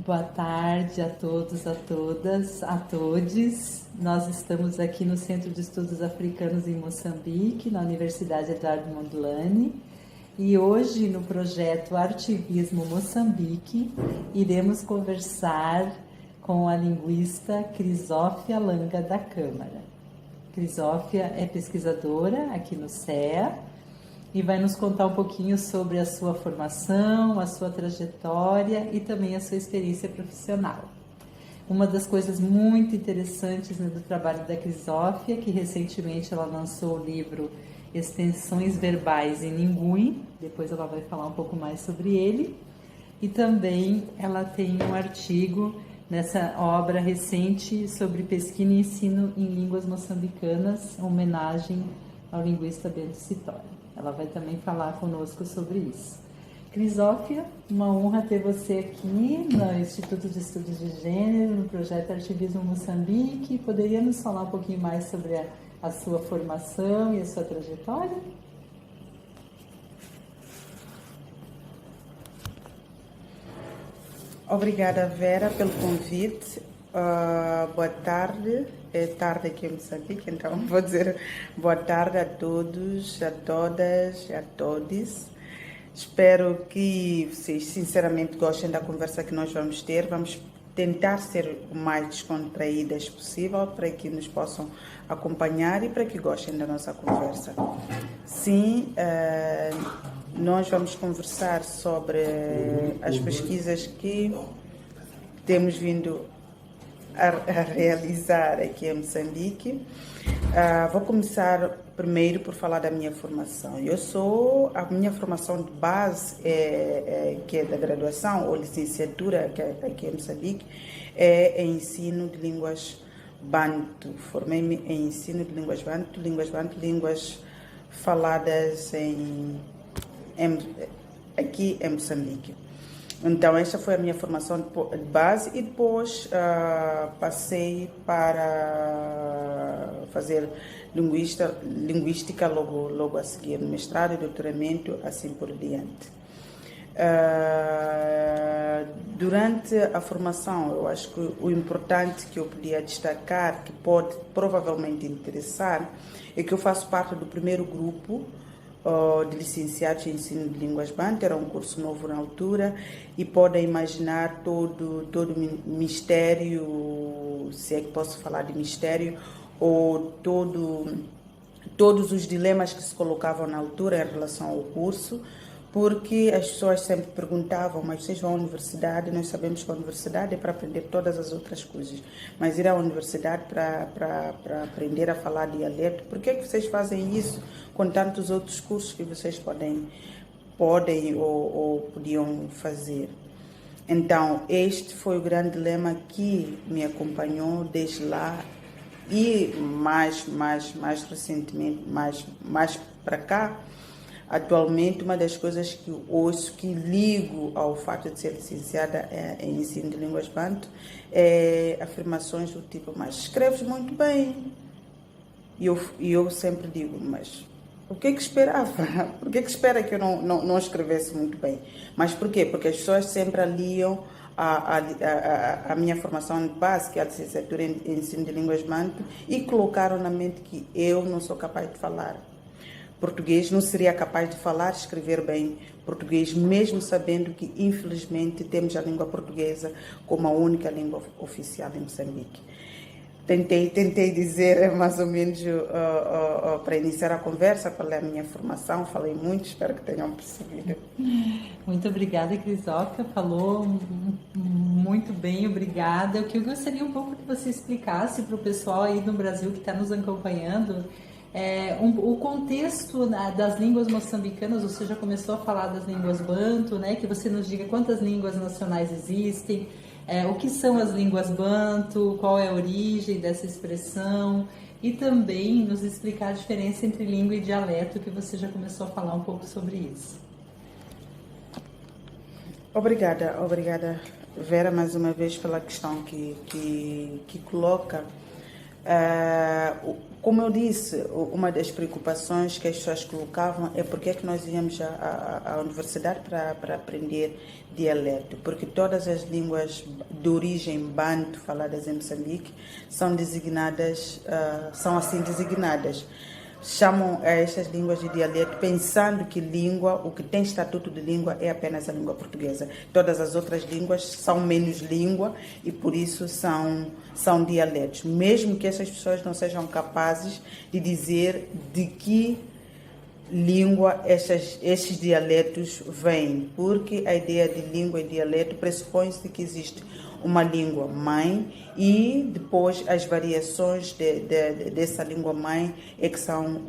Boa tarde a todos, a todas, a todes. Nós estamos aqui no Centro de Estudos Africanos em Moçambique, na Universidade Eduardo Mondlane, e hoje no projeto Artivismo Moçambique iremos conversar com a linguista Crisófia Langa da Câmara. Crisófia é pesquisadora aqui no CEA e vai nos contar um pouquinho sobre a sua formação, a sua trajetória e também a sua experiência profissional. Uma das coisas muito interessantes, né, do trabalho da Crisófia, que recentemente ela lançou o livro Extensões Verbais em Linguim, depois ela vai falar um pouco mais sobre ele, e também ela tem um artigo nessa obra recente sobre pesquisa e ensino em línguas moçambicanas, homenagem ao linguista Bento Citori. Ela vai também falar conosco sobre isso. Crisófia, uma honra ter você aqui no Instituto de Estudos de Gênero, no projeto Artivismo Moçambique. Poderia nos falar um pouquinho mais sobre a sua formação e a sua trajetória? Obrigada, Vera, pelo convite. Boa tarde. É tarde aqui em Moçambique, então vou dizer boa tarde a todos, a todas, a todos. Espero que vocês sinceramente gostem da conversa que nós vamos ter. Vamos tentar ser o mais descontraídas possível para que nos possam acompanhar e para que gostem da nossa conversa. Sim, nós vamos conversar sobre as pesquisas que temos vindo a realizar aqui em Moçambique. Vou começar primeiro por falar da minha formação. A minha formação de base, que é da graduação ou licenciatura aqui em Moçambique, é em ensino de línguas Banto. Formei-me em ensino de línguas Banto, línguas faladas aqui em Moçambique. Então, esta foi a minha formação de base e depois passei para fazer linguística logo a seguir, mestrado e doutoramento, assim por diante. Durante a formação, eu acho que o importante que eu podia destacar, que pode provavelmente interessar, é que eu faço parte do primeiro grupo de licenciados em ensino de línguas Banto. Era um curso novo na altura e podem imaginar todo o mistério, se é que posso falar de mistério, ou todos os dilemas que se colocavam na altura em relação ao curso, porque as pessoas sempre perguntavam: mas vocês vão à universidade? Nós sabemos que a universidade é para aprender todas as outras coisas, mas ir à universidade para aprender a falar dialeto, por que é que vocês fazem isso com tantos outros cursos que vocês podem ou podiam fazer? Então, este foi o grande dilema que me acompanhou desde lá e mais recentemente, mais para cá. Atualmente, uma das coisas que ouço, que ligo ao fato de ser licenciada em ensino de línguas Banto, é afirmações do tipo: mas escreves muito bem. E eu sempre digo: mas o que é que esperava? Por que espera que eu não escrevesse muito bem? Mas por quê? Porque as pessoas sempre aliam a minha formação de base, que é a licenciatura em ensino de línguas Banto, e colocaram na mente que eu não sou capaz de falar português, não seria capaz de falar e escrever bem português, mesmo sabendo que, infelizmente, temos a língua portuguesa como a única língua oficial em Moçambique. Tentei dizer mais ou menos para iniciar a conversa qual é a minha formação. Falei muito, espero que tenham percebido. Muito obrigada, Crisófia. Falou muito bem, obrigada. O que eu gostaria um pouco que você explicasse para o pessoal aí no Brasil que está nos acompanhando, o contexto das línguas moçambicanas. Você já começou a falar das línguas Banto, né? Que você nos diga quantas línguas nacionais existem, o que são as línguas Banto, qual é a origem dessa expressão, e também nos explicar a diferença entre língua e dialeto, que você já começou a falar um pouco sobre isso. Obrigada, Vera, mais uma vez pela questão que coloca. Como eu disse, uma das preocupações que as pessoas colocavam é porque é que nós íamos à universidade para aprender dialeto, porque todas as línguas de origem banto faladas em Moçambique são designadas, são assim designadas. Chamam estas línguas de dialeto pensando que língua, o que tem estatuto de língua é apenas a língua portuguesa. Todas as outras línguas são menos língua e por isso são dialetos. Mesmo que essas pessoas não sejam capazes de dizer de que língua estes dialetos vêm, porque a ideia de língua e dialeto pressupõe-se que existe uma língua mãe e depois as variações dessa língua mãe é que são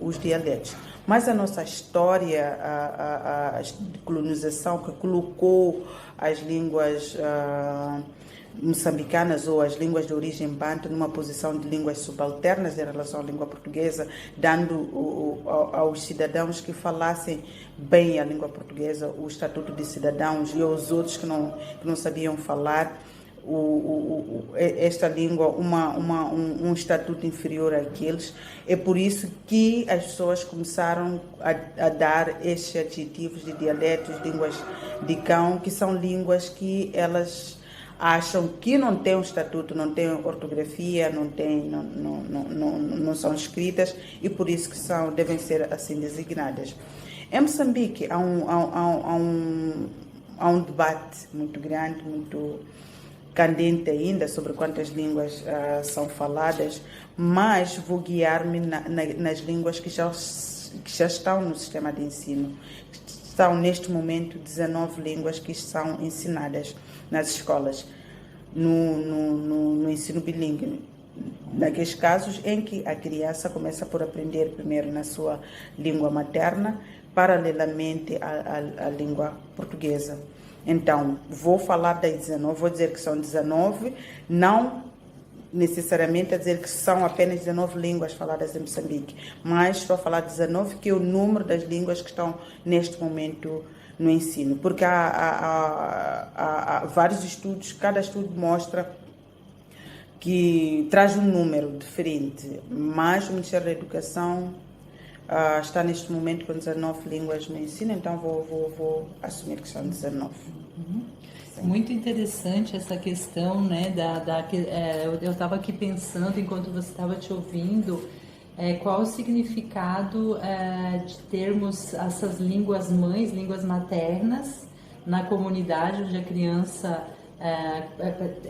os dialetos. Mas a nossa história de colonização que colocou as línguas moçambicanas ou as línguas de origem banto numa posição de línguas subalternas em relação à língua portuguesa, dando aos cidadãos que falassem bem a língua portuguesa o estatuto de cidadãos e aos outros que não sabiam falar esta língua um estatuto inferior àqueles. É por isso que as pessoas começaram a dar estes adjetivos de dialetos, línguas de cão, que são línguas que elas acham que não têm um estatuto, não têm ortografia, não são escritas e por isso que devem ser assim designadas. Em Moçambique há um debate muito grande, muito candente ainda sobre quantas línguas são faladas, mas vou guiar-me nas línguas que já estão no sistema de ensino. São neste momento 19 línguas que são ensinadas nas escolas, no ensino bilíngue. Naqueles casos em que a criança começa por aprender primeiro na sua língua materna, paralelamente à língua portuguesa. Então, vou falar das 19, vou dizer que são 19, não necessariamente a dizer que são apenas 19 línguas faladas em Moçambique, mas estou a falar 19, que é o número das línguas que estão neste momento no ensino, porque há vários estudos, cada estudo mostra que traz um número diferente, mas o Ministério da Educação está neste momento com 19 línguas no ensino, então vou assumir que são 19. Uhum. Muito interessante essa questão, né? Eu estava aqui pensando, enquanto você estava te ouvindo, qual o significado de termos essas línguas mães, línguas maternas, na comunidade onde a criança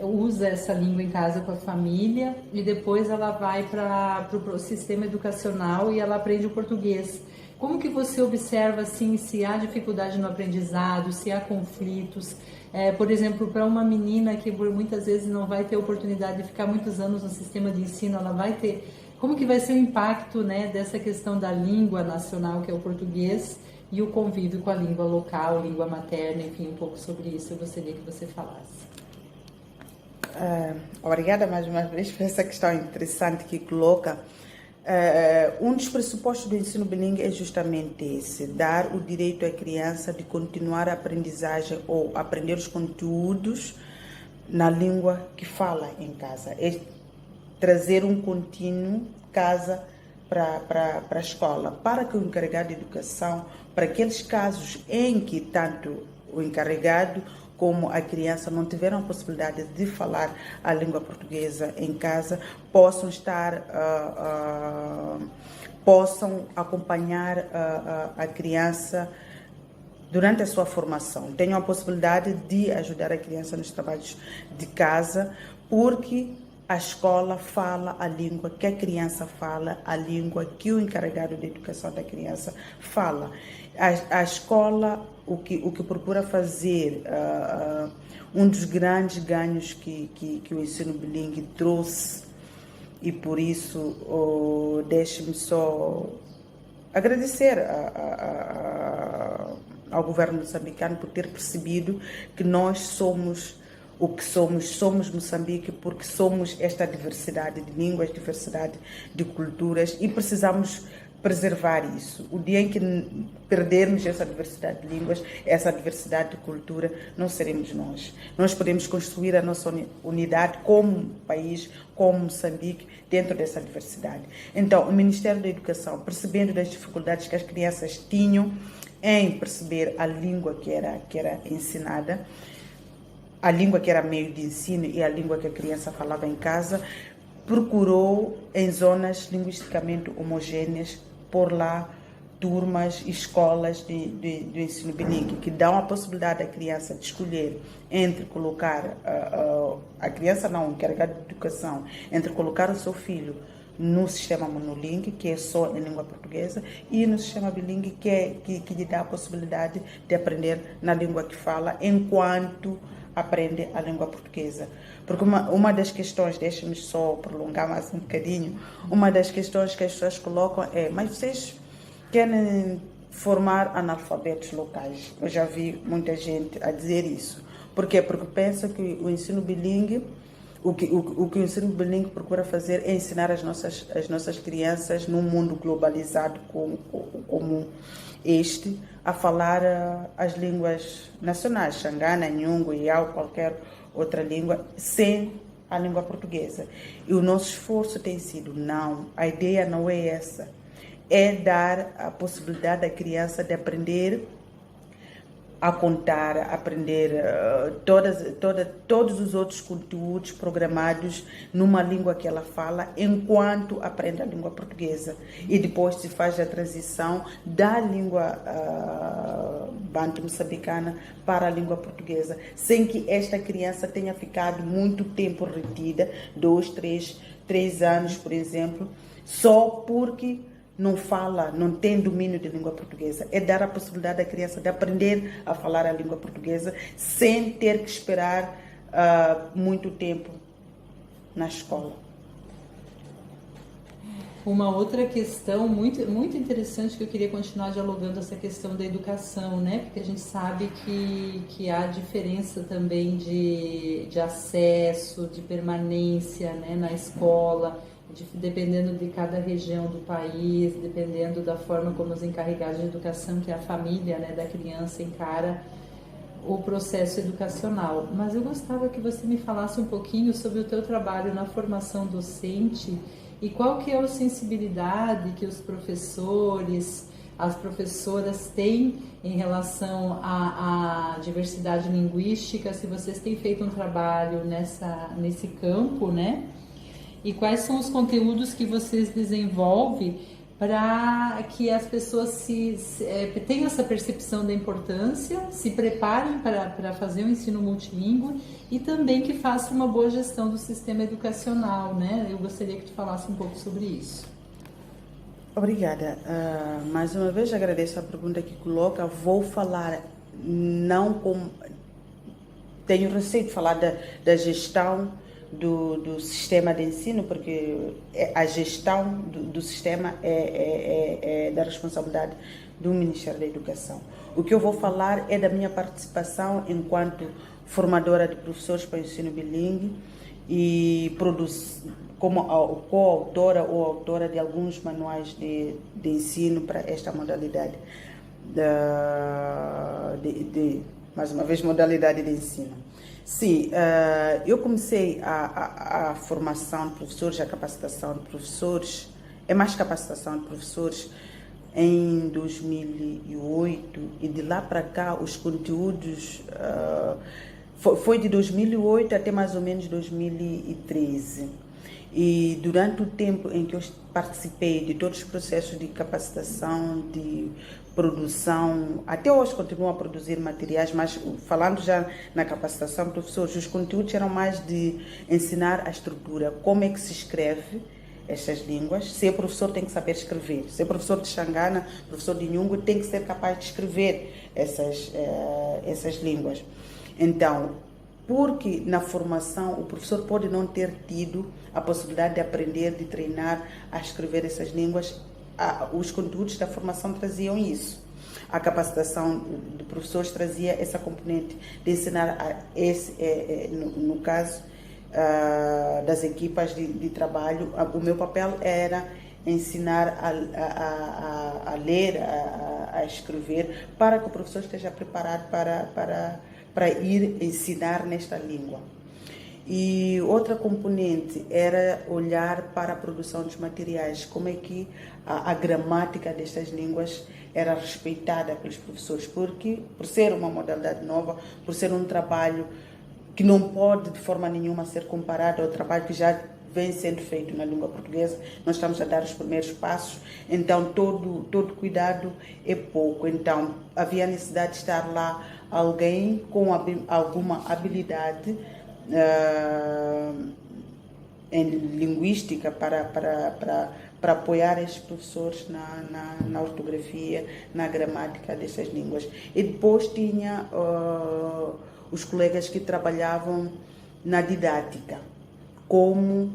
usa essa língua em casa com a família e depois ela vai para o sistema educacional e ela aprende o português. Como que você observa assim, se há dificuldade no aprendizado, se há conflitos? Por exemplo, para uma menina que muitas vezes não vai ter oportunidade de ficar muitos anos no sistema de ensino, ela vai ter... Como que vai ser o impacto, né, dessa questão da língua nacional, que é o português, e o convívio com a língua local, língua materna, enfim, um pouco sobre isso eu gostaria que você falasse. Obrigada mais uma vez por essa questão interessante que coloca. Um dos pressupostos do ensino bilíngue é justamente esse, dar o direito à criança de continuar a aprendizagem ou aprender os conteúdos na língua que fala em casa. É trazer um contínuo casa para a escola, para que o encarregado de educação, para aqueles casos em que tanto o encarregado como a criança não tiveram a possibilidade de falar a língua portuguesa em casa, possam acompanhar a criança durante a sua formação. Tenham a possibilidade de ajudar a criança nos trabalhos de casa, porque a escola fala a língua que a criança fala, a língua que o encarregado de educação da criança fala. A escola, o que procura fazer, um dos grandes ganhos que o ensino bilíngue trouxe, e por isso deixe-me só agradecer ao governo moçambicano por ter percebido que nós somos o que somos Moçambique, porque somos esta diversidade de línguas, diversidade de culturas, e precisamos preservar isso. O dia em que perdermos essa diversidade de línguas, essa diversidade de cultura, não seremos nós. Nós podemos construir a nossa unidade como país, como Moçambique, dentro dessa diversidade. Então, o Ministério da Educação, percebendo das dificuldades que as crianças tinham em perceber a língua que era ensinada, a língua que era meio de ensino e a língua que a criança falava em casa, procurou em zonas linguisticamente homogêneas por lá turmas, escolas de ensino bilíngue, que dão a possibilidade à criança de escolher entre colocar, a criança não, encarregada de educação, entre colocar o seu filho no sistema monolingue, que é só em língua portuguesa, e no sistema bilingue, que lhe dá a possibilidade de aprender na língua que fala, enquanto aprende a língua portuguesa. Porque uma das questões, deixa-me só prolongar mais um bocadinho, uma das questões que as pessoas colocam é: mas vocês querem formar analfabetos locais? Eu já vi muita gente a dizer isso. Por quê? Porque pensa que o ensino bilingue, o que o ensino bilingue procura fazer é ensinar as nossas crianças num mundo globalizado como este, a falar as línguas nacionais, Xangana, Nhungo, Iau, qualquer outra língua, sem a língua portuguesa. E o nosso esforço tem sido: não, a ideia não é essa. É dar a possibilidade à criança de aprender a contar, a aprender todos os outros conteúdos programados numa língua que ela fala, enquanto aprende a língua portuguesa. E depois se faz a transição da língua banto moçambicana para a língua portuguesa, sem que esta criança tenha ficado muito tempo retida, 2, 3 anos, por exemplo, só porque não fala, não tem domínio de língua portuguesa. É dar a possibilidade à criança de aprender a falar a língua portuguesa sem ter que esperar muito tempo na escola. Uma outra questão muito, muito interessante que eu queria continuar dialogando, essa questão da educação, né? Porque a gente sabe que há diferença também de acesso, de permanência, né, na escola, dependendo de cada região do país, dependendo da forma como os encarregados de educação, que é a família, né, da criança, encara o processo educacional. Mas eu gostava que você me falasse um pouquinho sobre o teu trabalho na formação docente e qual que é a sensibilidade que os professores, as professoras têm em relação à diversidade linguística, se vocês têm feito um trabalho nesse campo, né? E quais são os conteúdos que vocês desenvolvem para que as pessoas tenham essa percepção da importância, se preparem para fazer o ensino multilingüe e também que façam uma boa gestão do sistema educacional, né? Eu gostaria que tu falasse um pouco sobre isso. Obrigada. Mais uma vez agradeço a pergunta que coloca. Vou falar não como... Tenho receio de falar da gestão do sistema de ensino, porque a gestão do sistema é da responsabilidade do Ministério da Educação. O que eu vou falar é da minha participação enquanto formadora de professores para o ensino bilingue e como coautora ou autora de alguns manuais de ensino para esta modalidade, mais uma vez, modalidade de ensino. Sim, eu comecei a formação de professores, a capacitação de professores, é mais capacitação de professores, em 2008, e de lá para cá os conteúdos foi de 2008 até mais ou menos 2013. E durante o tempo em que eu participei de todos os processos de capacitação, de produção, até hoje continuo a produzir materiais, mas falando já na capacitação de professores, os conteúdos eram mais de ensinar a estrutura, como é que se escreve estas línguas. Se é professor, tem que saber escrever. Se é professor de Xangana, professor de Nhungo, tem que ser capaz de escrever essas línguas. Então, porque na formação o professor pode não ter tido a possibilidade de aprender, de treinar a escrever essas línguas, os conteúdos da formação traziam isso. A capacitação de professores trazia essa componente de ensinar no caso das equipas de trabalho, o meu papel era ensinar a ler, a escrever, para que o professor esteja preparado para ir ensinar nesta língua. E outra componente era olhar para a produção dos materiais, como é que a gramática destas línguas era respeitada pelos professores, porque por ser uma modalidade nova, por ser um trabalho que não pode de forma nenhuma ser comparado ao trabalho que já vem sendo feito na língua portuguesa, nós estamos a dar os primeiros passos, então todo cuidado é pouco. Então havia necessidade de estar lá alguém com alguma habilidade em linguística para apoiar estes professores na ortografia, na gramática dessas línguas. E depois tinha os colegas que trabalhavam na didática, como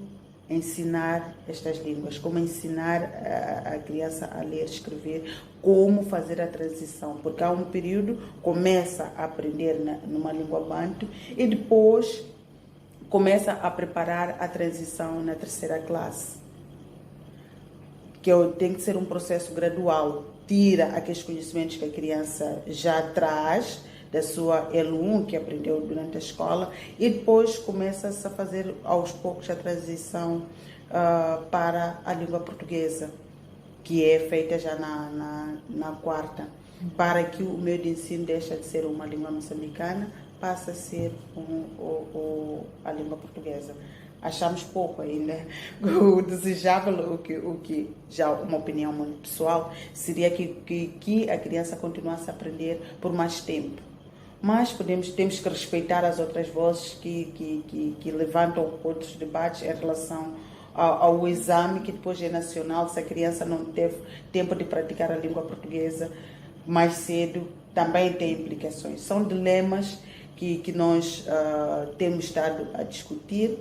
ensinar estas línguas, como ensinar a criança a ler, escrever, como fazer a transição, porque há um período, começa a aprender numa língua banto e depois começa a preparar a transição na terceira classe, que tem que ser um processo gradual, tira aqueles conhecimentos que a criança já traz da sua L1 que aprendeu durante a escola e depois começa-se a fazer aos poucos a transição para a língua portuguesa, que é feita já na quarta, para que o meio de ensino deixe de ser uma língua moçambicana, passa a ser a língua portuguesa. Achamos pouco ainda. O desejável, o que já uma opinião muito pessoal, seria que a criança continuasse a aprender por mais tempo. Mas temos que respeitar as outras vozes que levantam outros debates em relação ao exame, que depois é nacional. Se a criança não teve tempo de praticar a língua portuguesa mais cedo, também tem implicações. São dilemas que nós temos estado a discutir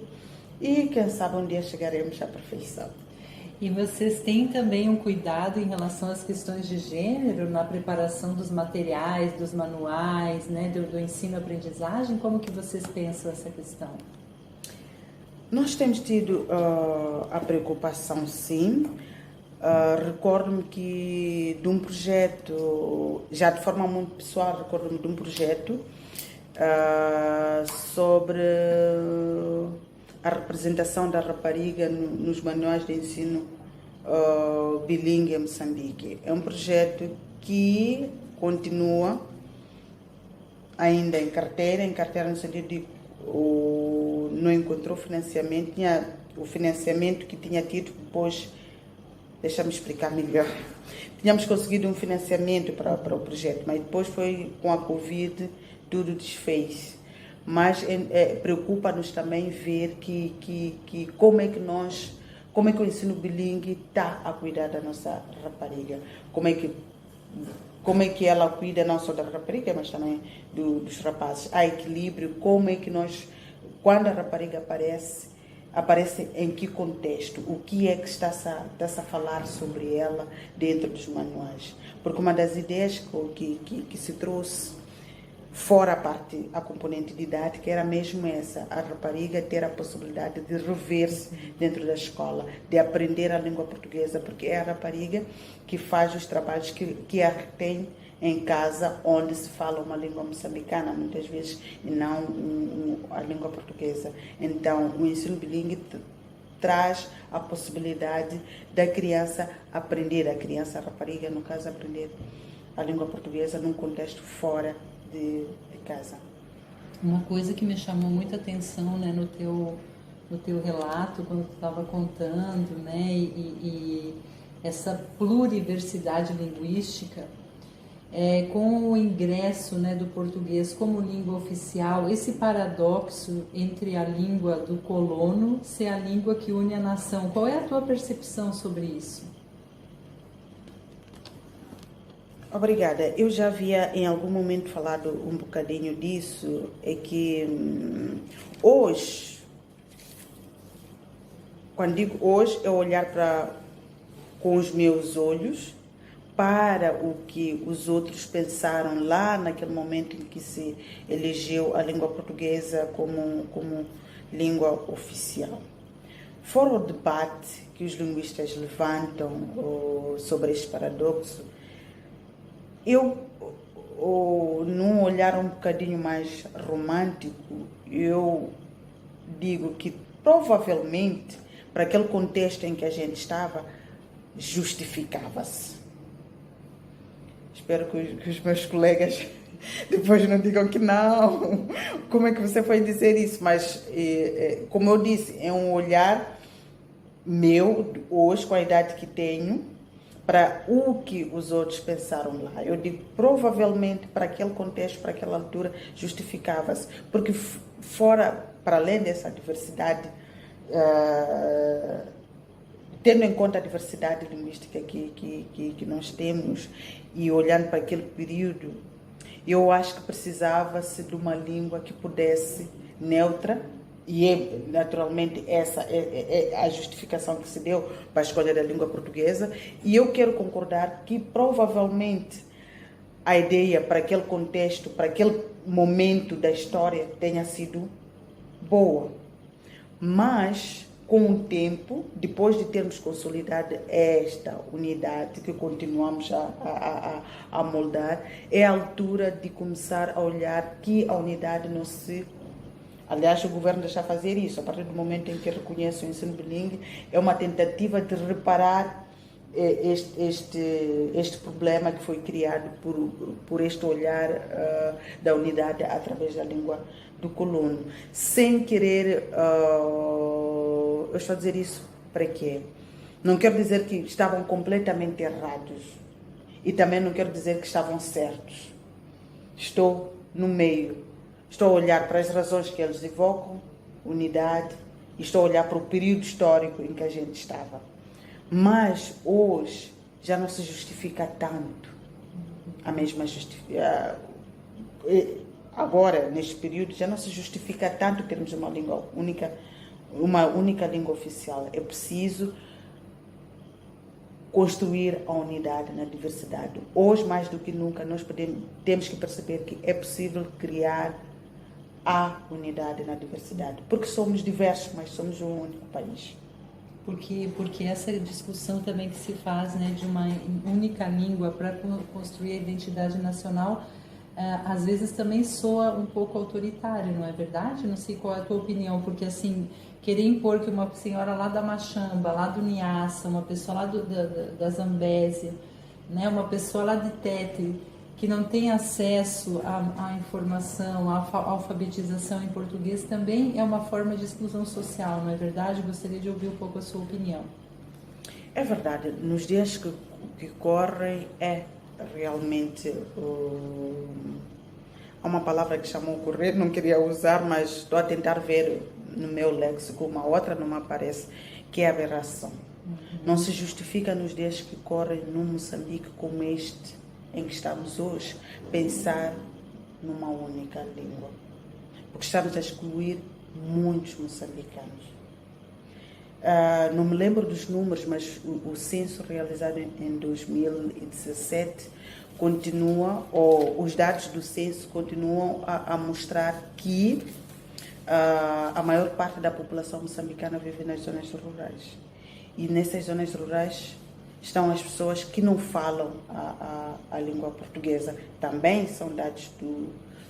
e quem sabe um dia chegaremos à perfeição. E vocês têm também um cuidado em relação às questões de gênero na preparação dos materiais, dos manuais, né, do ensino-aprendizagem? Como que vocês pensam essa questão? Nós temos tido a preocupação, sim. Recordo-me que de um projeto, já de forma muito pessoal, recordo-me de um projeto sobre a representação da rapariga nos manuais de ensino bilíngue em Moçambique. É um projeto que continua ainda em carteira no sentido de não encontrou financiamento, o financiamento que tinha tido depois, deixa-me explicar melhor. Tínhamos conseguido um financiamento para o projeto, mas depois foi com a Covid, tudo desfez. Mas preocupa-nos também ver como é que o ensino bilíngue está a cuidar da nossa rapariga, como é que ela cuida não só da rapariga, mas também dos rapazes. Há equilíbrio, como é que quando a rapariga aparece em que contexto, o que é que está-se a falar sobre ela dentro dos manuais. Porque uma das ideias que se trouxe, fora a componente didática, era mesmo essa, a rapariga ter a possibilidade de rever-se dentro da escola, de aprender a língua portuguesa, porque é a rapariga que faz os trabalhos que a retém em casa, onde se fala uma língua moçambicana, muitas vezes, e não a língua portuguesa. Então, o ensino bilíngue traz a possibilidade da criança aprender, a rapariga, no caso, aprender a língua portuguesa num contexto fora de casa. Uma coisa que me chamou muita atenção, né, no teu relato, quando tu estava contando, né, e essa pluriversidade linguística, com o ingresso, né, do português como língua oficial, esse paradoxo entre a língua do colono ser a língua que une a nação. Qual é a tua percepção sobre isso? Obrigada. Eu já havia em algum momento falado um bocadinho disso, é que hoje, quando digo hoje, é olhar com os meus olhos para o que os outros pensaram lá naquele momento em que se elegeu a língua portuguesa como língua oficial. fora o debate que os linguistas levantam sobre este paradoxo, eu, num olhar um bocadinho mais romântico, eu digo que provavelmente, para aquele contexto em que a gente estava, justificava-se. Espero que os meus colegas depois não digam que não. Como é que você foi dizer isso? Mas, como eu disse, é um olhar meu, hoje, com a idade que tenho, para o que os outros pensaram lá. Eu digo, provavelmente, para aquele contexto, para aquela altura, justificava-se. Porque fora, para além dessa diversidade, tendo em conta a diversidade linguística que nós temos e olhando para aquele período, eu acho que precisava-se de uma língua que pudesse neutra, e naturalmente essa é a justificação que se deu para a escolha da língua portuguesa, e eu quero concordar que provavelmente a ideia para aquele contexto, para aquele momento da história tenha sido boa, mas com o tempo, depois de termos consolidado esta unidade que continuamos a moldar, é a altura de começar a olhar que a unidade não se... Aliás, o governo está a fazer isso. A partir do momento em que reconhece o ensino bilíngue, é uma tentativa de reparar este problema que foi criado por este olhar da unidade através da língua do colono. Sem querer... eu estou a dizer isso para quê? Não quero dizer que estavam completamente errados. E também não quero dizer que estavam certos. Estou no meio. Estou a olhar para as razões que eles evocam, unidade, e estou a olhar para o período histórico em que a gente estava. Mas hoje já não se justifica tanto a mesma justificação. Agora, neste período, já não se justifica tanto termos uma língua única, uma única língua oficial. É preciso construir a unidade na diversidade. Hoje, mais do que nunca, nós temos que perceber que é possível criar a unidade na diversidade. Porque somos diversos, mas somos um único país. Porque essa discussão também que se faz, né, de uma única língua para construir a identidade nacional, às vezes também soa um pouco autoritário, não é verdade? Não sei qual é a tua opinião, porque assim, querer impor que uma senhora lá da Machamba, lá do Niassa, uma pessoa lá da Zambésia, né, uma pessoa lá de Tete, que não tem acesso à informação, à alfabetização em português, também é uma forma de exclusão social, não é verdade? Gostaria de ouvir um pouco a sua opinião. É verdade, nos dias que correm é realmente uma palavra que chamou correr, não queria usar, mas estou a tentar ver no meu léxico, uma outra não me aparece, que é aberração. Não se justifica nos dias que correm num Moçambique como este, em que estamos hoje, pensar numa única língua. Porque estamos a excluir muitos moçambicanos. Não me lembro dos números, mas o censo realizado em 2017 continua, ou os dados do censo continuam a mostrar que a maior parte da população moçambicana vive nas zonas rurais. E nessas zonas rurais estão as pessoas que não falam a língua portuguesa. Também são dados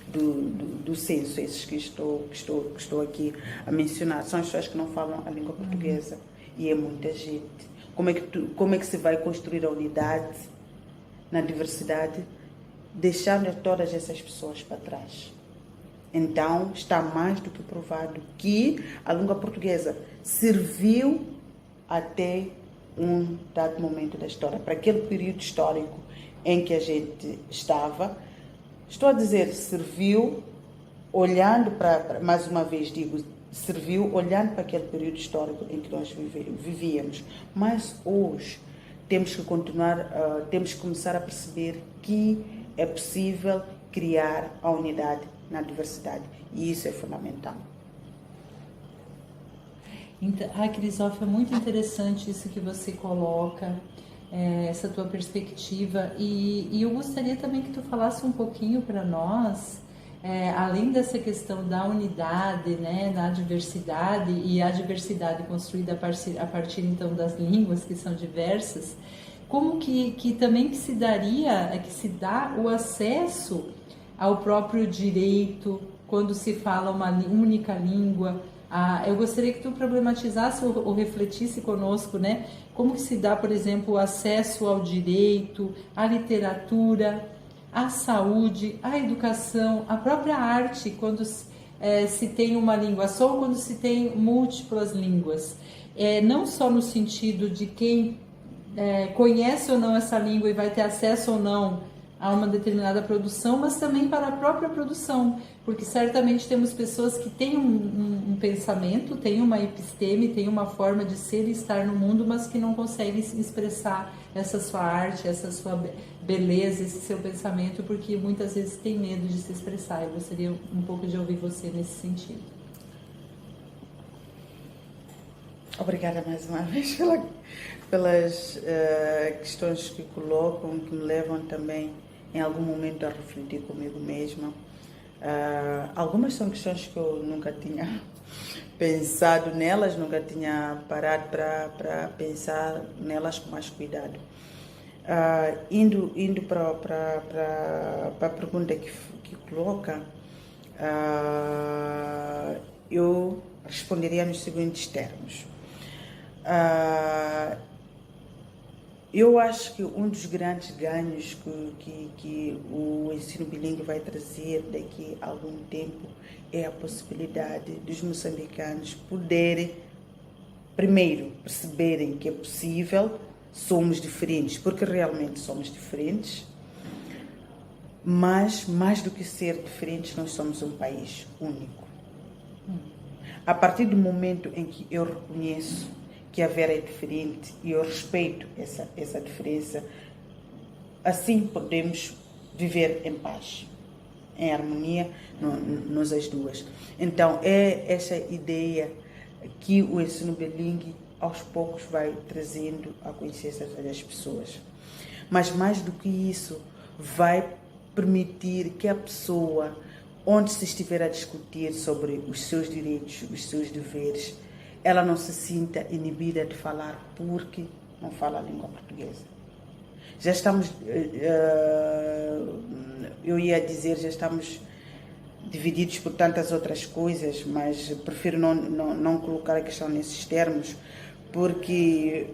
do censo, esses que estou aqui a mencionar. São as pessoas que não falam a língua portuguesa. E é muita gente. Como é que se vai construir a unidade na diversidade, deixando todas essas pessoas para trás? Então, está mais do que provado que a língua portuguesa serviu até um dado momento da história, para aquele período histórico em que a gente estava. Estou a dizer serviu, olhando para, mais uma vez digo, serviu olhando para aquele período histórico em que nós vivíamos. Mas hoje temos que temos que começar a perceber que é possível criar a unidade na diversidade. E isso é fundamental. Então, Crisófia, é muito interessante isso que você coloca, essa tua perspectiva, e eu gostaria também que tu falasse um pouquinho para nós além dessa questão da unidade, né, na diversidade, e a diversidade construída a partir então das línguas que são diversas, como que também que se daria, que se dá o acesso ao próprio direito quando se fala uma única língua. Eu gostaria que tu problematizasse ou refletisse conosco, né, como que se dá, por exemplo, o acesso ao direito, à literatura, à saúde, à educação, à própria arte, quando se tem uma língua só ou quando se tem múltiplas línguas. Não só no sentido de quem conhece ou não essa língua e vai ter acesso ou não a uma determinada produção, mas também para a própria produção, porque certamente temos pessoas que têm um pensamento, têm uma episteme, têm uma forma de ser e estar no mundo, mas que não conseguem expressar essa sua arte, essa sua beleza, esse seu pensamento, porque muitas vezes tem medo de se expressar. Eu gostaria um pouco de ouvir você nesse sentido. Obrigada mais uma vez pelas questões que colocam, que me levam também em algum momento a refletir comigo mesma. Algumas são questões que eu nunca tinha pensado nelas, nunca tinha parado para pensar nelas com mais cuidado. Indo para a pergunta que coloca, eu responderia nos seguintes termos. Eu acho que um dos grandes ganhos que o ensino bilíngue vai trazer daqui a algum tempo é a possibilidade dos moçambicanos poderem, primeiro, perceberem que é possível, somos diferentes, porque realmente somos diferentes, mas mais do que ser diferentes, nós somos um país único. A partir do momento em que eu reconheço que a Vera é diferente e eu respeito essa diferença, assim podemos viver em paz, em harmonia, nós as duas. Então, é essa ideia que o ensino bilíngue, aos poucos, vai trazendo à consciência das pessoas. Mas, mais do que isso, vai permitir que a pessoa, onde se estiver a discutir sobre os seus direitos, os seus deveres, ela não se sinta inibida de falar porque não fala a língua portuguesa. Já estamos, eu ia dizer, já estamos divididos por tantas outras coisas, mas prefiro não colocar a questão nesses termos, porque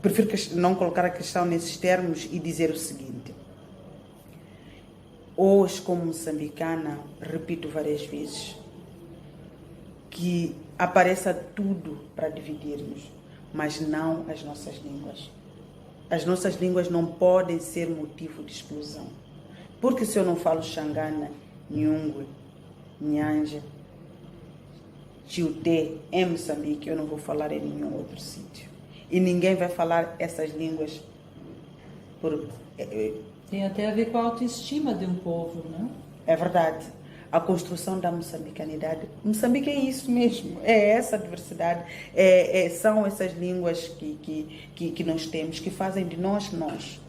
prefiro não colocar a questão nesses termos e dizer o seguinte. Hoje, como moçambicana, repito várias vezes, que apareça tudo para dividirmos, mas não as nossas línguas. As nossas línguas não podem ser motivo de exclusão. Porque se eu não falo Xangana, Nhungwe, Nhanja, Chiuté, em Moçambique, eu não vou falar em nenhum outro sítio. E ninguém vai falar essas línguas Tem até a ver com a autoestima de um povo, né? É verdade. A construção da moçambicanidade. Moçambique é isso mesmo, é essa diversidade, são essas línguas que nós temos, que fazem de nós nós.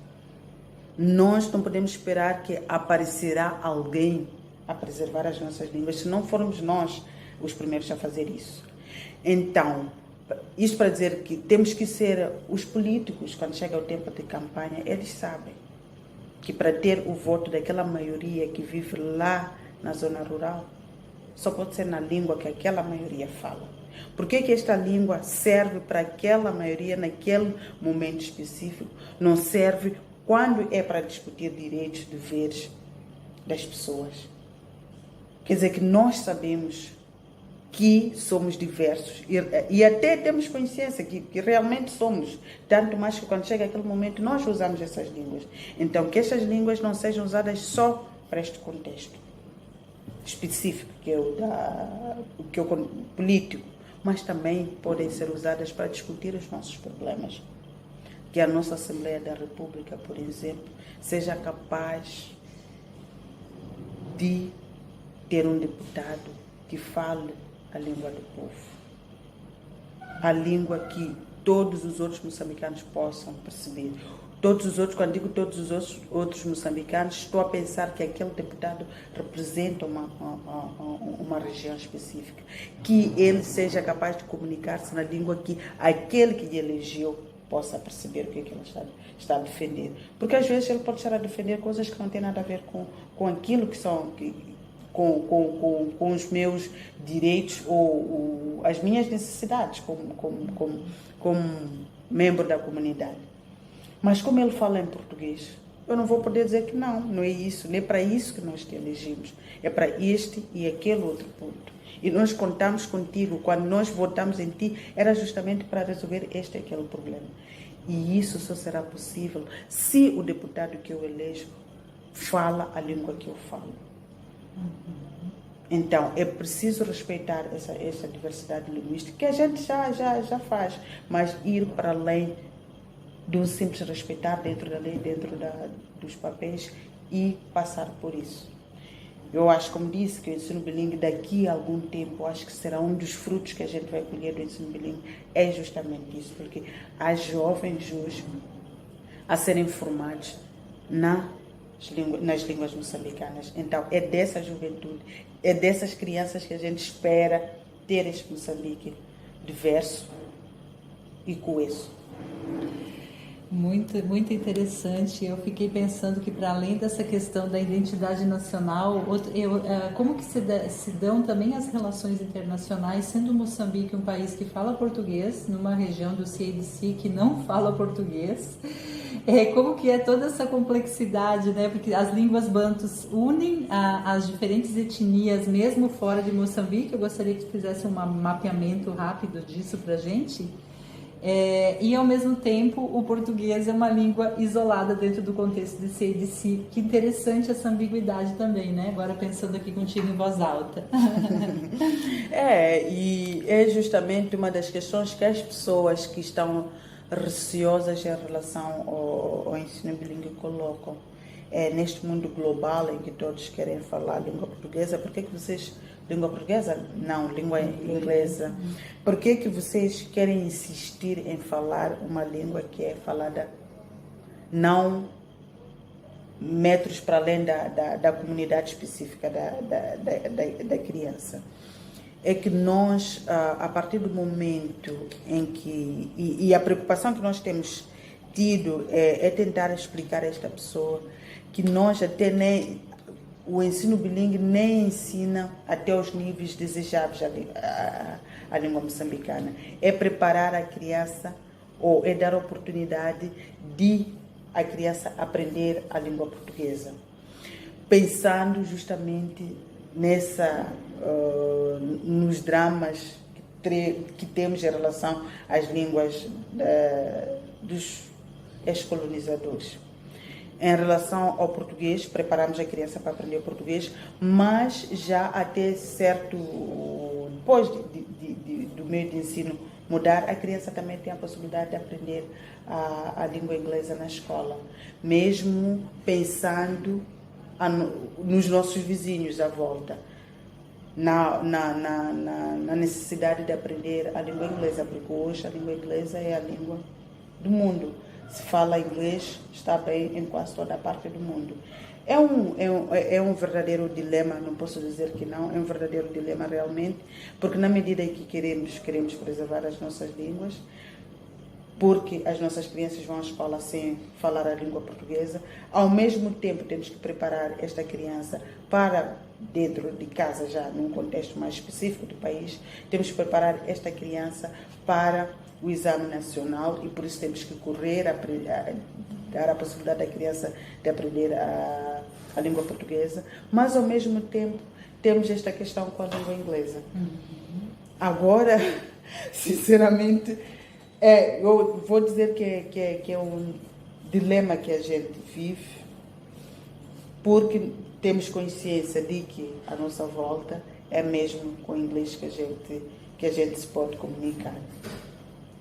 Nós não podemos esperar que aparecerá alguém a preservar as nossas línguas, se não formos nós os primeiros a fazer isso. Então, isso para dizer que temos que ser os políticos, quando chega o tempo de campanha, eles sabem que para ter o voto daquela maioria que vive lá na zona rural, só pode ser na língua que aquela maioria fala. Por que esta língua serve para aquela maioria naquele momento específico? Não serve quando é para discutir direitos, deveres das pessoas. Quer dizer que nós sabemos que somos diversos e até temos consciência que realmente somos, tanto mais que quando chega aquele momento nós usamos essas línguas. Então, que essas línguas não sejam usadas só para este contexto específico, que é o político, mas também podem ser usadas para discutir os nossos problemas. Que a nossa Assembleia da República, por exemplo, seja capaz de ter um deputado que fale a língua do povo, a língua que todos os outros moçambicanos possam perceber. todos os outros, quando digo todos os outros moçambicanos, estou a pensar que aquele deputado representa uma região específica, que ele seja capaz de comunicar-se na língua que aquele que lhe elegeu possa perceber o que é que ele está a defender. Porque às vezes ele pode estar a defender coisas que não têm nada a ver com aquilo que são... Com os meus direitos ou as minhas necessidades como membro da comunidade. Mas como ele fala em português, eu não vou poder dizer que não é isso, nem é para isso que nós te elegimos. É para este e aquele outro ponto. E nós contamos contigo, quando nós votamos em ti, era justamente para resolver este e aquele problema. E isso só será possível se o deputado que eu elejo fala a língua que eu falo. Então, é preciso respeitar essa diversidade linguística, que a gente já faz, mas ir para além do simples respeitar dentro da lei, dos papéis e passar por isso. Eu acho, como disse, que o ensino bilíngue daqui a algum tempo, acho que será um dos frutos que a gente vai colher do ensino bilíngue, é justamente isso, porque há jovens hoje a serem formados nas línguas moçambicanas. Então, é dessa juventude, é dessas crianças que a gente espera ter este Moçambique diverso e coeso. Muito, muito interessante. Eu fiquei pensando que, para além dessa questão da identidade nacional, como que se dão também as relações internacionais, sendo Moçambique um país que fala português, numa região do CIDC que não fala português, como que é toda essa complexidade, né? Porque as línguas bantus unem as diferentes etnias, mesmo fora de Moçambique. Eu gostaria que fizesse um mapeamento rápido disso para a gente. E ao mesmo tempo o português é uma língua isolada dentro do contexto de CIDC. Que interessante essa ambiguidade também, né? Agora pensando aqui contigo em voz alta. E é justamente uma das questões que as pessoas que estão receosas em relação ao ensino bilíngue colocam. Neste mundo global em que todos querem falar língua portuguesa, por que vocês... Língua portuguesa? Não, língua inglesa. Por que vocês querem insistir em falar uma língua que é falada não metros para além da comunidade específica da criança? É que nós, a partir do momento em que... E a preocupação que nós temos tido é tentar explicar a esta pessoa que nós até nem... O ensino bilíngue nem ensina até os níveis desejáveis a língua moçambicana. É preparar a criança ou é dar a oportunidade de a criança aprender a língua portuguesa. Pensando justamente nos dramas que temos em relação às línguas dos ex-colonizadores. Em relação ao português, preparamos a criança para aprender o português, mas já até certo, depois do meio de ensino mudar, a criança também tem a possibilidade de aprender a língua inglesa na escola, mesmo pensando nos nossos vizinhos à volta, na necessidade de aprender a língua inglesa, porque hoje a língua inglesa é a língua do mundo. Se fala inglês, está bem em quase toda a parte do mundo. É um verdadeiro dilema, não posso dizer que não, é um verdadeiro dilema realmente, porque na medida em que queremos preservar as nossas línguas, porque as nossas crianças vão à escola sem falar a língua portuguesa, ao mesmo tempo temos que preparar esta criança para, dentro de casa já, num contexto mais específico do país, temos que preparar esta criança para o exame nacional e por isso temos que correr a dar a possibilidade da criança de aprender a língua portuguesa, mas ao mesmo tempo temos esta questão com a língua inglesa. Agora, sinceramente, eu vou dizer que é um dilema que a gente vive, porque temos consciência de que a nossa volta é mesmo com o inglês que a gente se pode comunicar.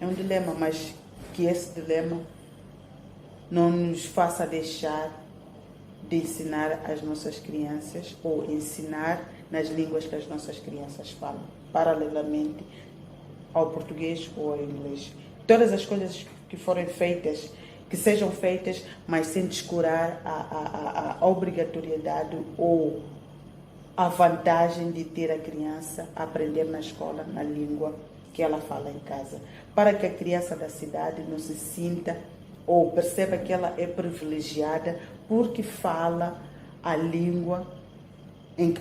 É um dilema, mas que esse dilema não nos faça deixar de ensinar as nossas crianças ou ensinar nas línguas que as nossas crianças falam, paralelamente ao português ou ao inglês. Todas as coisas que forem feitas, que sejam feitas, mas sem descurar a obrigatoriedade ou a vantagem de ter a criança aprender na escola, na língua que ela fala em casa, para que a criança da cidade não se sinta ou perceba que ela é privilegiada porque fala a língua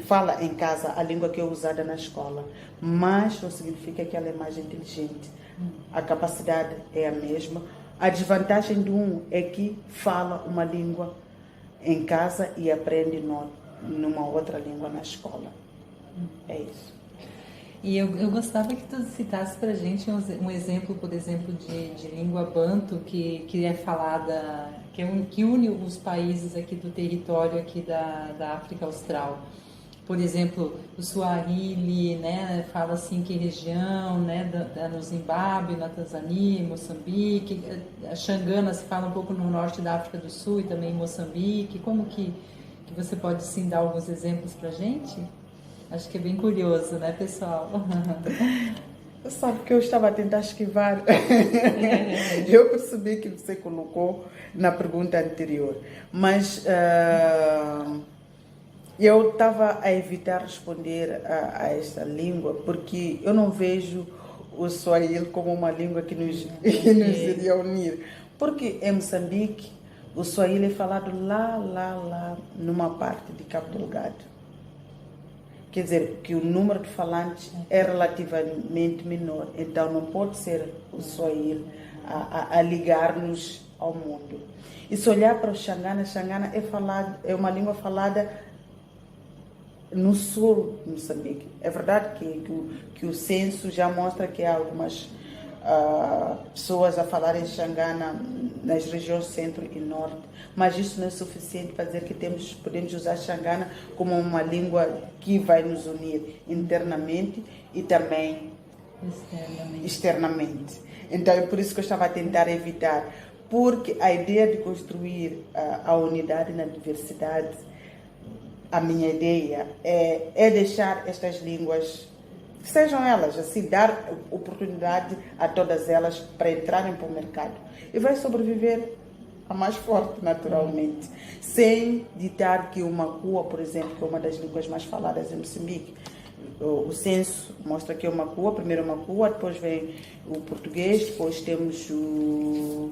fala em casa, a língua que é usada na escola, mas não significa que ela é mais inteligente. A capacidade é a mesma. A desvantagem de um é que fala uma língua em casa e aprende numa outra língua na escola. É isso. E eu gostava que tu citasse para a gente um exemplo, por exemplo, de língua banto que é falada, que une os países aqui do território aqui da África Austral. Por exemplo, o Swahili, né, fala assim que região, né, no Zimbábue, na Tanzânia, Moçambique. A Xangana se fala um pouco no norte da África do Sul e também em Moçambique. Como que você pode, sim, dar alguns exemplos para a gente? Acho que é bem curioso, né, pessoal? Sabe que eu estava a tentar esquivar. Eu percebi que você colocou na pergunta anterior. Mas eu estava a evitar responder a esta língua, porque eu não vejo o Swahili como uma língua que nos iria unir. Porque em Moçambique, o Swahili é falado lá, numa parte de Cabo Delgado. Quer dizer, que o número de falantes é relativamente menor. Então, não pode ser o Swahili a ligar-nos ao mundo. E se olhar para o Xangana, Xangana é uma língua falada no sul de Moçambique. É verdade que o censo já mostra que há algumas pessoas a falarem Xangana nas regiões centro e norte, mas isso não é suficiente para dizer que podemos usar Xangana como uma língua que vai nos unir internamente e também externamente. Então é por isso que eu estava a tentar evitar, porque a ideia de construir a unidade na diversidade, a minha ideia é deixar estas línguas, sejam elas, assim, dar oportunidade a todas elas para entrarem para o mercado. E vai sobreviver a mais forte, naturalmente, sem ditar que o Makua, por exemplo, que é uma das línguas mais faladas em Moçambique, o censo mostra que é o Makua, primeiro o Makua, depois vem o português, depois temos o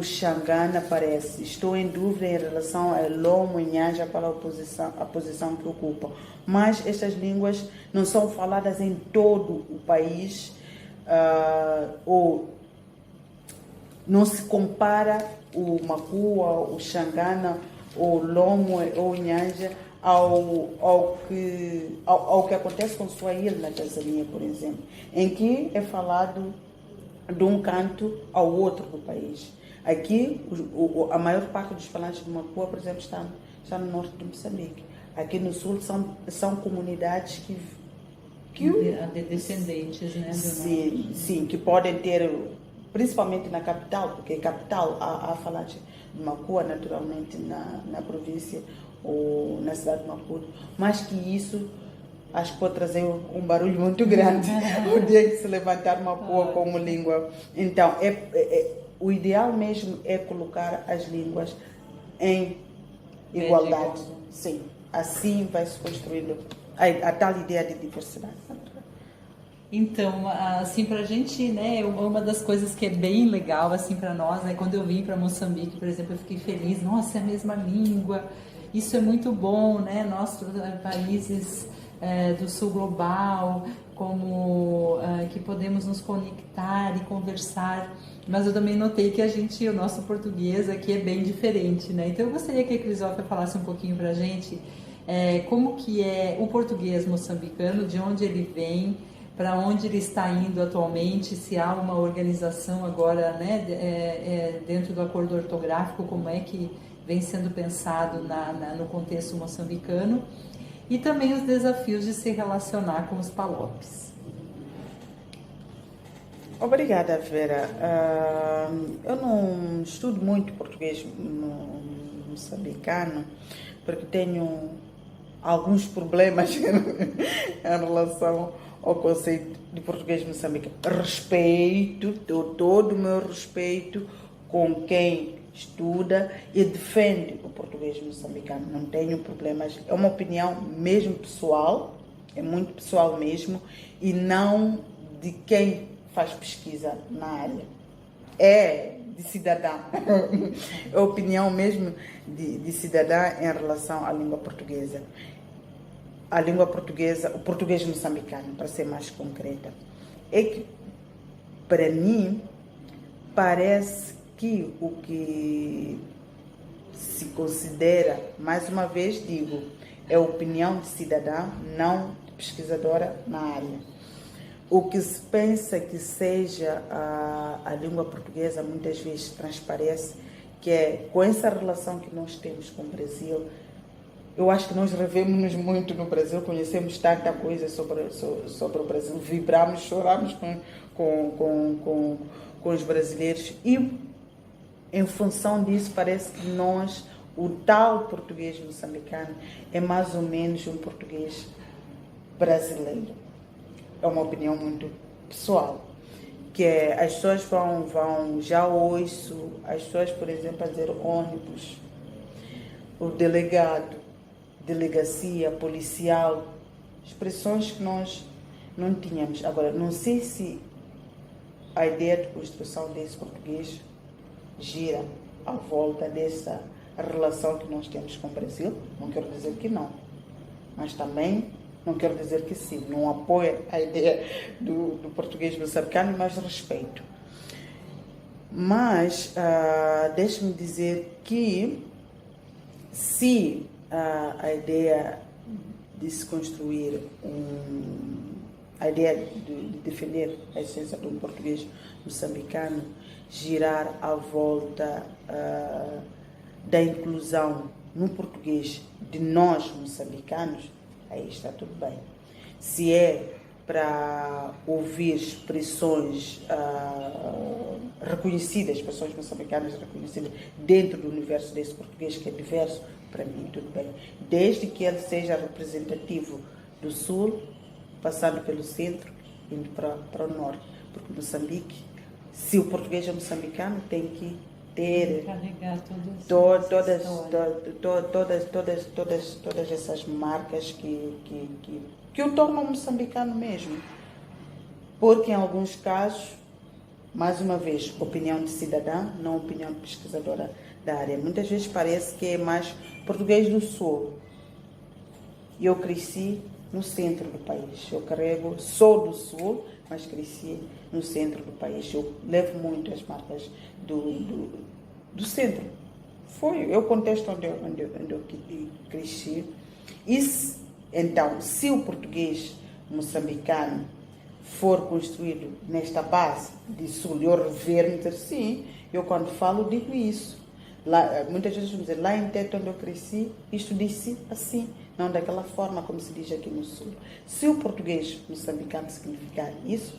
Xangana, parece. Estou em dúvida em relação a Lomo e Nhanja para a posição que ocupam. Mas estas línguas não são faladas em todo o país, ou não se compara o Makua, o Xangana, o Lomo ou o Nhanja ao que acontece com o Swahili na Tanzânia, por exemplo, em que é falado de um canto ao outro do país. Aqui, a maior parte dos falantes de Makua, por exemplo, está no norte de Moçambique. Aqui no sul são comunidades que de descendentes, né? Sim, que podem ter, principalmente na capital, porque capital há falantes de Makua, naturalmente, na província ou na cidade de Maputo, mas que isso acho que pode trazer um barulho muito grande o dia que se levantar Makua como língua. Então, o ideal mesmo é colocar as línguas em igualdade. Sim, assim vai se construindo a tal ideia de diversidade. Então, assim, pra gente, né, uma das coisas que é bem legal, assim, para nós, né, quando eu vim para Moçambique, por exemplo, eu fiquei feliz, nossa, é a mesma língua, isso é muito bom, né, nós, países do sul global, como que podemos nos conectar e conversar, mas eu também notei que o nosso português aqui é bem diferente, né, então eu gostaria que a Crisófia falasse um pouquinho pra gente como que é o português moçambicano, de onde ele vem, para onde ele está indo atualmente, se há uma organização agora, né, dentro do acordo ortográfico, como é que vem sendo pensado no contexto moçambicano, e também os desafios de se relacionar com os palopes. Obrigada, Vera. Eu não estudo muito português moçambicano, porque tenho alguns problemas em relação ao conceito de português moçambicano. Respeito, dou todo o meu respeito com quem estuda e defende o português moçambicano. Não tenho problemas. É uma opinião mesmo pessoal, é muito pessoal mesmo, e não de quem faz pesquisa na área. É de cidadã. É a opinião mesmo de cidadã em relação à língua portuguesa. A língua portuguesa, o português moçambicano, para ser mais concreta. É que, para mim, parece que o que se considera, mais uma vez digo, é opinião de cidadã, não de pesquisadora na área. O que se pensa que seja a língua portuguesa muitas vezes transparece, que é com essa relação que nós temos com o Brasil. Eu acho que nós revemos-nos muito no Brasil, conhecemos tanta coisa sobre o Brasil, vibramos, choramos com os brasileiros e, em função disso, parece que nós, o tal português moçambicano, é mais ou menos um português brasileiro. É uma opinião muito pessoal, que é, as pessoas vão, já ouço as pessoas, por exemplo, a dizer ônibus, o delegado, delegacia, policial, expressões que nós não tínhamos. Agora, não sei se a ideia de construção desse português gira à volta dessa relação que nós temos com o Brasil. Não quero dizer que não, mas também não quero dizer que sim. Não apoio a ideia do português moçambicano, mas respeito. Mas deixe-me dizer que se a ideia de se construir a ideia de defender a essência do português moçambicano girar à volta da inclusão no português de nós moçambicanos, aí está tudo bem. Se é para ouvir expressões reconhecidas, expressões moçambicanas reconhecidas dentro do universo desse português que é diverso, para mim tudo bem. Desde que ele seja representativo do sul, passando pelo centro, indo para o norte. Porque Moçambique, se o português é moçambicano, tem que ter todas essas marcas que o tornam moçambicano mesmo. Porque em alguns casos, mais uma vez, opinião de cidadã, não opinião de pesquisadora da área. Muitas vezes parece que é mais português do sul. Eu cresci no centro do país. Sou do sul, mas cresci no centro do país. Eu levo muito as marcas do centro. Foi o contexto onde eu cresci. Então, se o português moçambicano for construído nesta base de sul, eu rever-me dizer sim, eu quando falo digo isso. Lá, muitas vezes vamos dizer, lá em Tete onde eu cresci, isto disse assim, não daquela forma como se diz aqui no sul. Se o português moçambicano significar isso,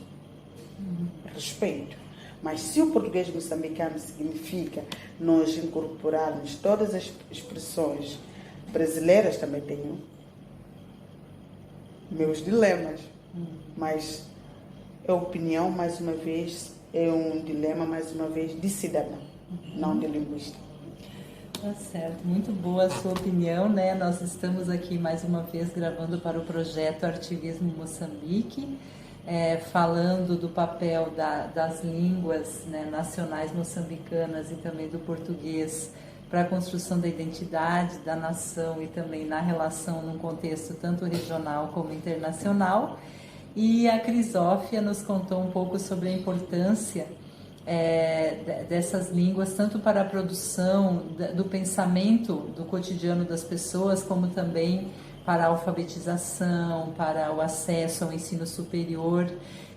respeito. Mas se o português moçambicano significa nós incorporarmos todas as expressões brasileiras, também tenho meus dilemas. Mas é opinião, mais uma vez, é um dilema, mais uma vez, de cidadão, não de linguista. Tá certo, muito boa a sua opinião, né? Nós estamos aqui mais uma vez gravando para o projeto Artivismo Moçambique, falando do papel das línguas, né, nacionais moçambicanas e também do português para a construção da identidade da nação e também na relação num contexto tanto regional como internacional. E a Crisófia nos contou um pouco sobre a importância dessas línguas, tanto para a produção do pensamento do cotidiano das pessoas, como também para a alfabetização, para o acesso ao ensino superior.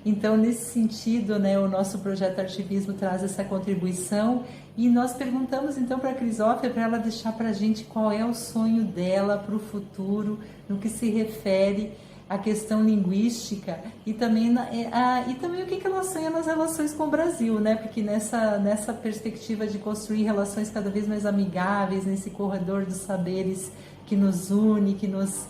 Então, nesse sentido, né, o nosso projeto Artivismo traz essa contribuição e nós perguntamos então para a Crisófia, para ela deixar para a gente qual é o sonho dela para o futuro, no que se refere a questão linguística e também o que ela sonha nas relações com o Brasil, né? Porque nessa perspectiva de construir relações cada vez mais amigáveis, nesse corredor dos saberes que nos une, que nos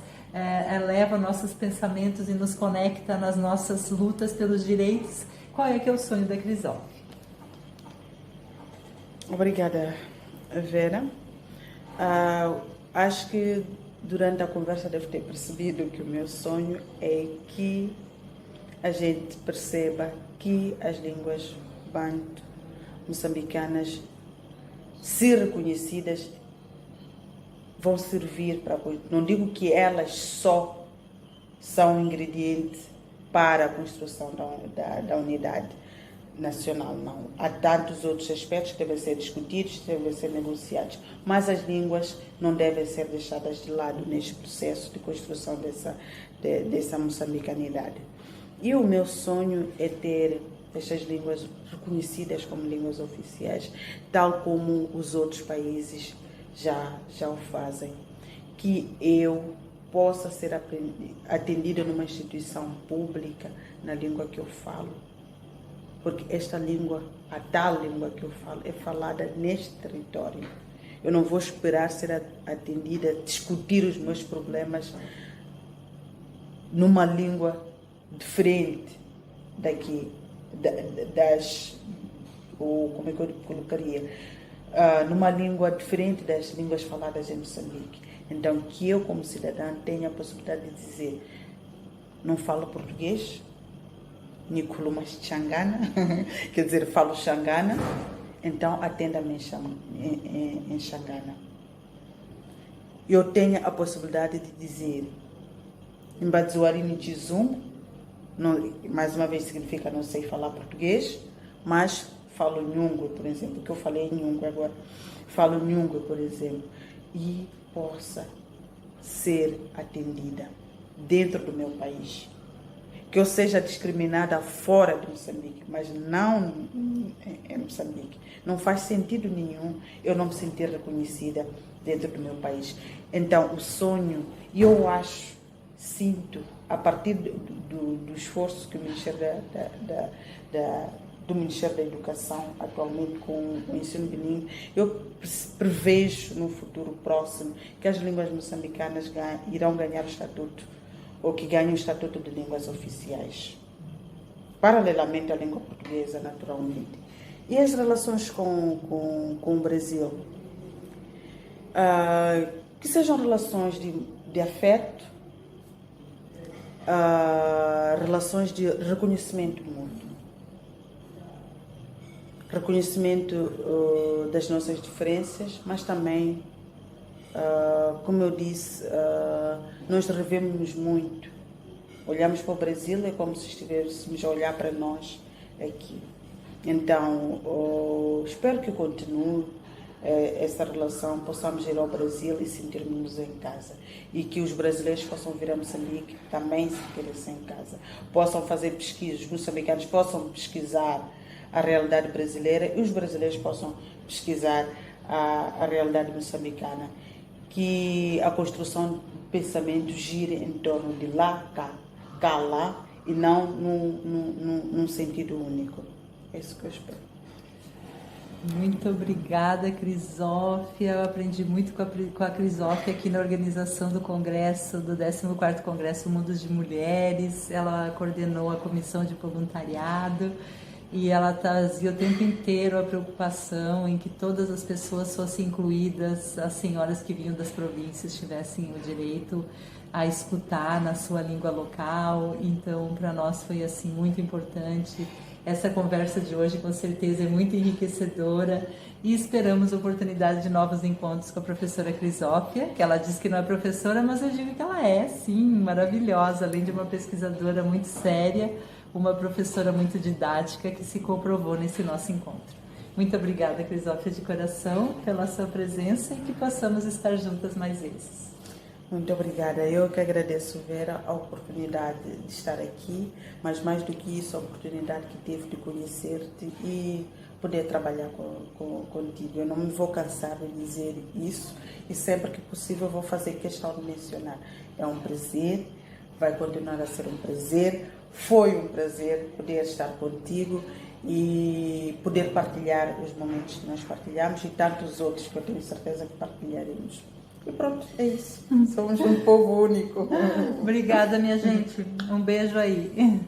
eleva nossos pensamentos e nos conecta nas nossas lutas pelos direitos, qual é que é o sonho da Crisófia? Obrigada, Vera. Acho que durante a conversa deve ter percebido que o meu sonho é que a gente perceba que as línguas banto moçambicanas, se reconhecidas, vão servir para... Não digo que elas só são ingrediente para a construção da unidade nacional, não. Há tantos outros aspectos que devem ser discutidos, devem ser negociados, mas as línguas não devem ser deixadas de lado neste processo de construção dessa moçambicanidade. E o meu sonho é ter estas línguas reconhecidas como línguas oficiais, tal como os outros países já o fazem. Que eu possa ser atendida numa instituição pública na língua que eu falo. Porque esta língua, a tal língua que eu falo, é falada neste território. Eu não vou esperar ser atendida, discutir os meus problemas numa língua diferente daqui, ou como é que eu colocaria? Numa língua diferente das línguas faladas em Moçambique. Então, que eu, como cidadã, tenha a possibilidade de dizer: não falo português, Nicolumas Xangana, quer dizer, falo Xangana, então atenda-me em Xangana. Eu tenho a possibilidade de dizer Mbadzuarini Tizungu, mais uma vez significa não sei falar português, mas falo Nhungwe, por exemplo, que eu falei Nhungwe agora, falo Nhungwe, por exemplo, e possa ser atendida dentro do meu país. Que eu seja discriminada fora de Moçambique, mas não em Moçambique. Não faz sentido nenhum eu não me sentir reconhecida dentro do meu país. Então, o sonho, eu acho, sinto, a partir do esforço que o Ministério do Ministério da Educação, atualmente com o ensino bilíngue, eu prevejo no futuro próximo que as línguas moçambicanas irão ganhar o estatuto, ou que ganhem o estatuto de línguas oficiais, paralelamente à língua portuguesa, naturalmente. E as relações com o Brasil? Que sejam relações de afeto, relações de reconhecimento mútuo, reconhecimento das nossas diferenças, mas também, como eu disse, nós revemos-nos muito. Olhamos para o Brasil, é como se estivéssemos a olhar para nós aqui. Então, espero que continue essa relação, possamos ir ao Brasil e sentirmos-nos em casa. E que os brasileiros possam vir a Moçambique também sentirem-se em casa. Possam fazer pesquisas, os moçambicanos possam pesquisar a realidade brasileira e os brasileiros possam pesquisar a realidade moçambicana. Que a construção do pensamento gire em torno de lá, cá, lá, e não num sentido único. É isso que eu espero. Muito obrigada, Crisófia. Eu aprendi muito com a Crisófia aqui na organização do Congresso, do 14º Congresso Mundos de Mulheres. Ela coordenou a comissão de voluntariado e ela trazia o tempo inteiro a preocupação em que todas as pessoas fossem incluídas, as senhoras que vinham das províncias tivessem o direito a escutar na sua língua local. Então, para nós foi assim muito importante. Essa conversa de hoje, com certeza, é muito enriquecedora e esperamos a oportunidade de novos encontros com a professora Crisófia, que ela diz que não é professora, mas eu digo que ela é, sim, maravilhosa, além de uma pesquisadora muito séria, uma professora muito didática que se comprovou nesse nosso encontro. Muito obrigada, Crisófia, de coração, pela sua presença e que possamos estar juntas mais vezes. Muito obrigada. Eu que agradeço, Vera, a oportunidade de estar aqui, mas mais do que isso, a oportunidade que tive de conhecer-te e poder trabalhar contigo. Eu não me vou cansar de dizer isso e sempre que possível vou fazer questão de mencionar. É um prazer, vai continuar a ser um prazer, foi um prazer poder estar contigo e poder partilhar os momentos que nós partilhamos e tantos outros que eu tenho certeza que partilharemos. E pronto, é isso. Somos um povo único. Obrigada, minha gente. Um beijo aí.